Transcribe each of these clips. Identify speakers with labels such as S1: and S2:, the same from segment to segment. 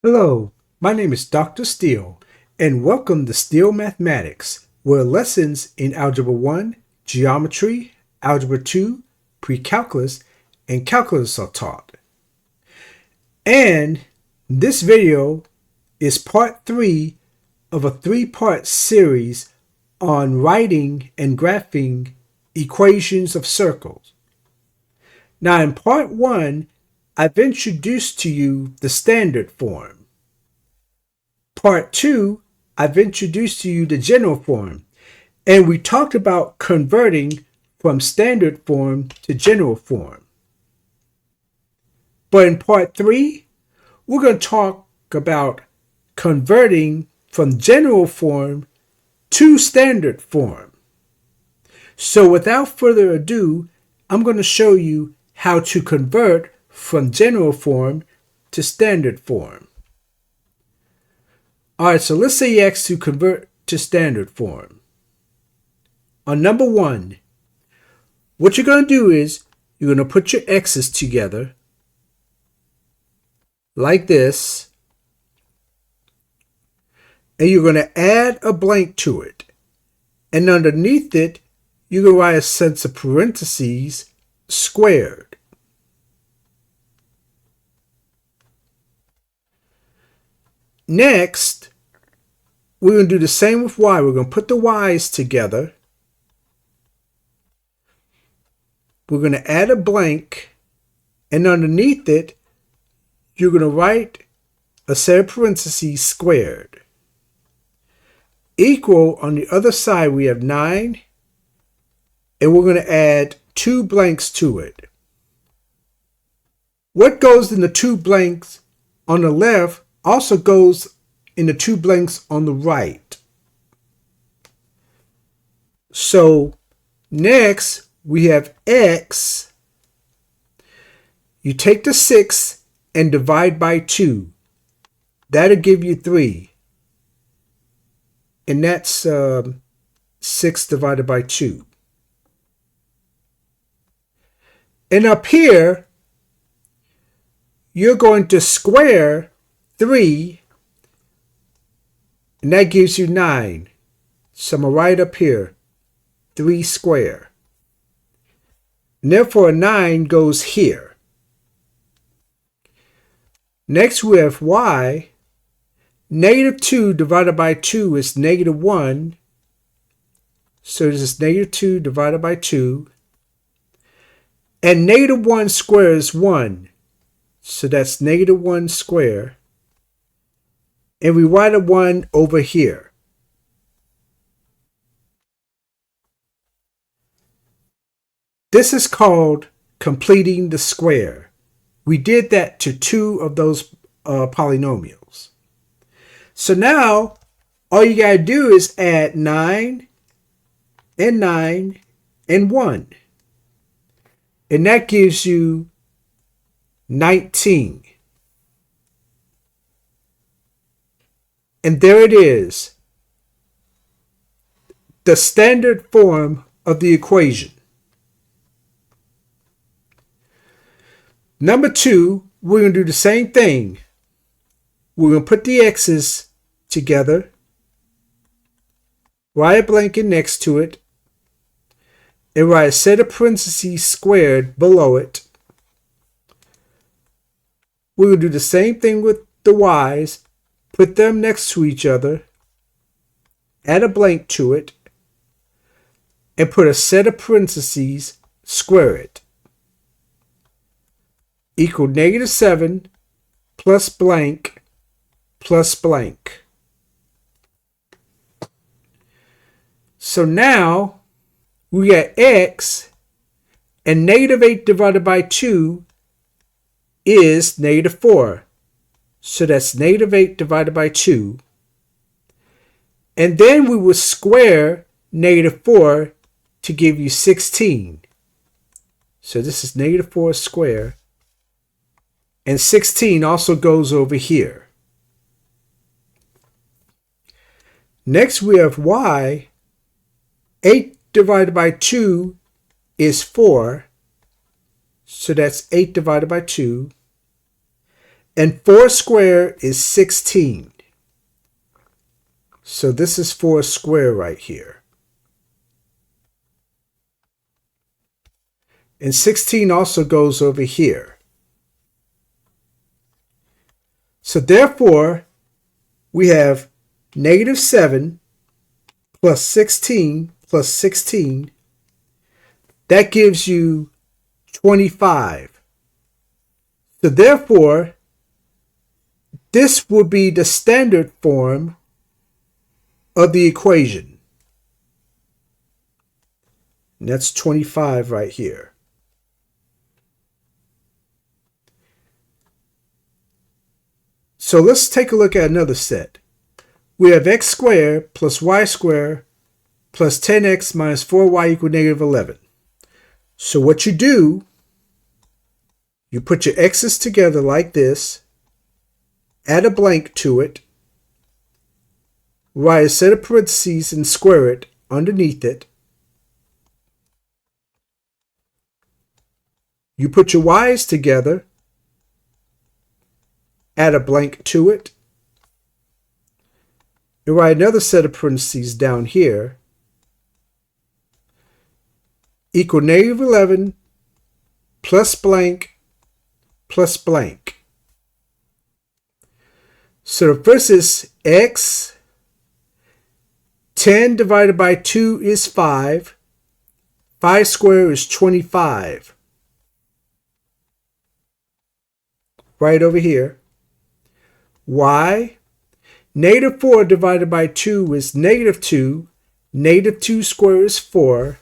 S1: Hello, my name is Dr. Steele, and welcome to Steele Mathematics, where lessons in Algebra 1, Geometry, Algebra 2, Pre-Calculus, and Calculus are taught. And this video is part 3 of a 3-part series on writing and graphing equations of circles. Now in part 1, I've introduced to you the standard form. Part 2, I've introduced to you the general form, and we talked about converting from standard form to general form. But in part 3, we're going to talk about converting from general form to standard form. So without further ado, I'm going to show you how to convert from general form to standard form. Alright, so let's say you ask to convert to standard form. On number 1, what you're going to do is you're going to put your x's together like this, and you're going to add a blank to it. And underneath it, you're going to write a sense of parentheses squared. Next, we're going to do the same with y. We're going to put the y's together. We're going to add a blank, and underneath it, you're going to write a set of parentheses squared. Equal, on the other side, we have 9, and we're going to add 2 blanks to it. What goes in the 2 blanks on the left also goes in the 2 blanks on the right. So next we have x. You take the 6 and divide by 2. That'll give you 3. And that's 6 divided by 2. And up here, you're going to square 3, and that gives you 9. So I'm going to write up here, 3 square. And therefore, 9 goes here. Next, we have y. Negative 2 divided by 2 is negative 1. So this is negative 2 divided by 2. And negative 1 squared is 1. So that's negative 1 squared. And we write a 1 over here. This is called completing the square. We did that to 2 of those polynomials. So now, all you got to do is add 9 and 9 and 1. And that gives you 19. And there it is, the standard form of the equation. Number 2, we're going to do the same thing. We're going to put the x's together, write a blanket next to it, and write a set of parentheses squared below it. We're going to do the same thing with the y's. Put them next to each other, add a blank to it, and put a set of parentheses, square it. Equal negative 7 plus blank plus blank. So now we got x, And negative 8 divided by 2 is negative 4. So that's negative 8 divided by 2. And then we will square negative 4 to give you 16. So this is negative 4 squared. And 16 also goes over here. Next we have y. 8 divided by 2 is 4. So that's 8 divided by 2. And 4 squared is 16. So this is 4 squared right here. And 16 also goes over here. So therefore, we have negative 7 plus 16 plus 16. That gives you 25. So therefore, this will be the standard form of the equation. And that's 25 right here. So let's take a look at another set. We have x squared plus y squared plus 10x minus 4y equal negative 11. So what you do, you put your x's together like this, add a blank to it, write a set of parentheses and square it underneath it. You put your y's together, add a blank to it, and write another set of parentheses down here, equal negative 11 plus blank plus blank. So the first is x. 10 divided by 2 is 5. 5 squared is 25. Right over here. Y. Negative 4 divided by 2 is negative 2. Negative 2 squared is 4.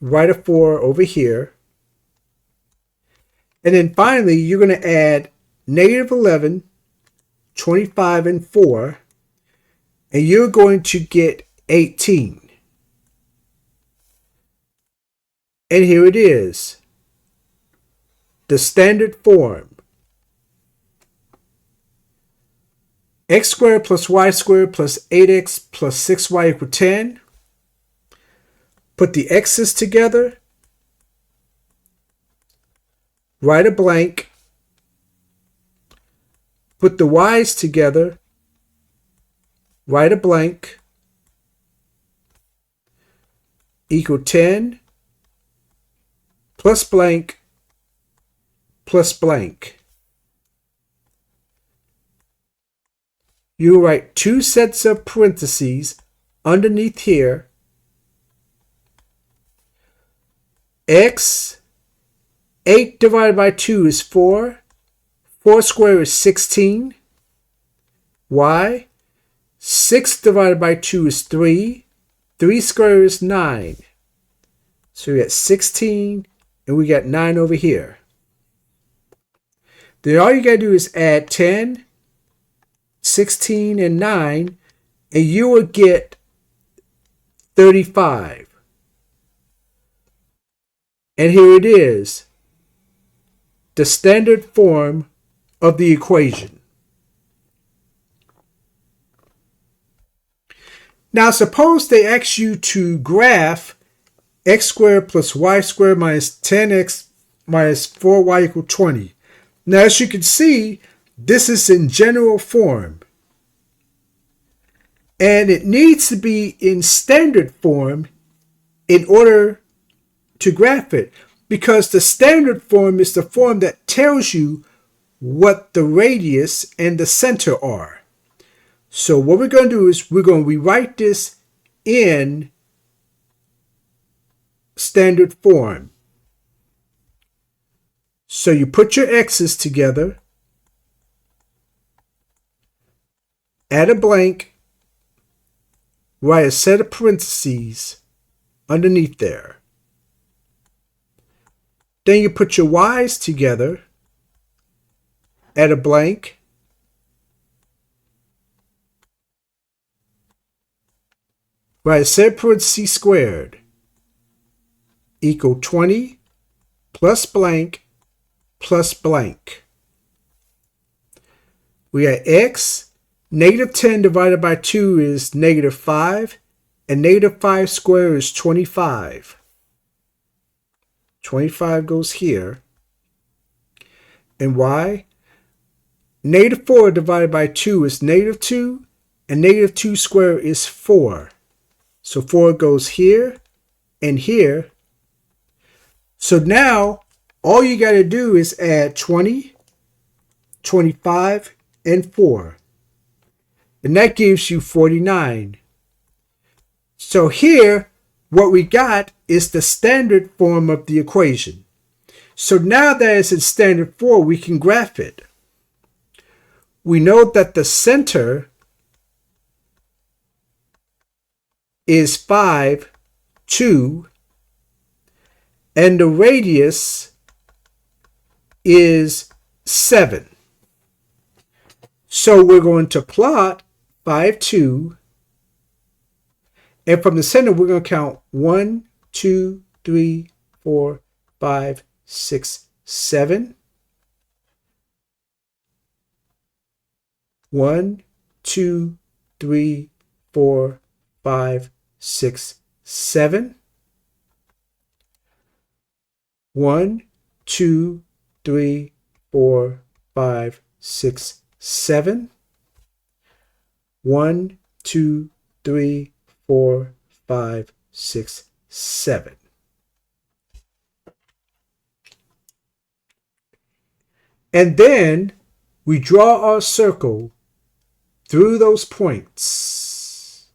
S1: Write a 4 over here. And then finally, you're going to add negative 11, 25, and 4. And you're going to get 18. And here it is. The standard form. X squared plus y squared plus 8x plus 6y equal 10. Put the x's together. Write a blank. Put the y's together. Write a blank. Equal 10 plus blank plus blank. You write 2 sets of parentheses underneath here. X, 8 divided by 2 is 4. 4 squared is 16. Y, 6 divided by 2 is 3. 3 squared is 9. So we got 16 and we got 9 over here. Then all you got to do is add 10, 16, and 9, and you will get 35. And here it is, the standard form of the equation. Now suppose they ask you to graph x squared plus y squared minus 10x minus 4y equal 20. Now as you can see, this is in general form. And it needs to be in standard form in order to graph it, because the standard form is the form that tells you what the radius and the center are. So what we're going to do is we're going to rewrite this in standard form. So you put your x's together, add a blank, write a set of parentheses underneath there. Then you put your y's together, add a blank, write set parentheses squared equal 20 plus blank plus blank. We got x, negative 10 divided by 2 is negative 5, and negative 5 squared is 25. 25 goes here. And y, negative 4 divided by 2 is negative 2, and negative 2 squared is 4. So 4 goes here and here. So now all you got to do is add 20, 25, and 4. And that gives you 49. So here, what we got is the standard form of the equation. So now that it's in standard form, we can graph it. We know that the center is 5, 2, and the radius is 7. So we're going to plot 5, 2, and from the center we're going to count 1, 2, 3, 4, 5, 6, 7. 1, 2, 3, 4, 5, 6, 7. 1, 2, 3, 4, 5, 6, 7. 1, 2, 3, 4, 5, 6, 7. And then we draw our circle through those points.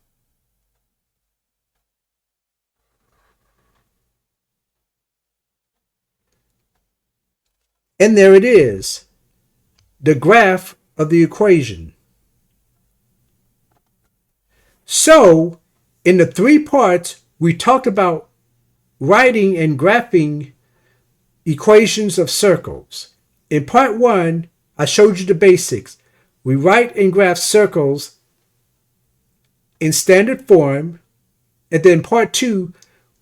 S1: And there it is, the graph of the equation. So, in the 3 parts, we talked about writing and graphing equations of circles. In part 1, I showed you the basics. We write and graph circles in standard form. And then part 2,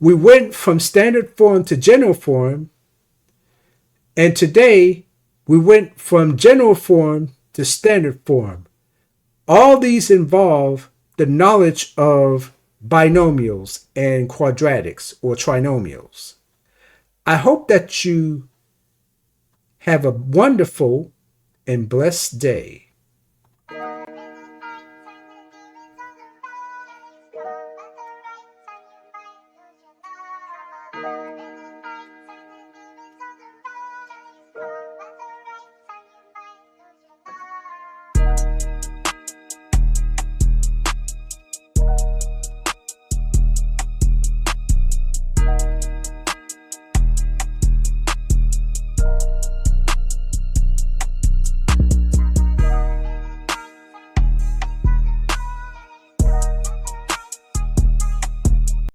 S1: we went from standard form to general form. And today, we went from general form to standard form. All these involve the knowledge of binomials and quadratics or trinomials. I hope that you have a wonderful and blessed day.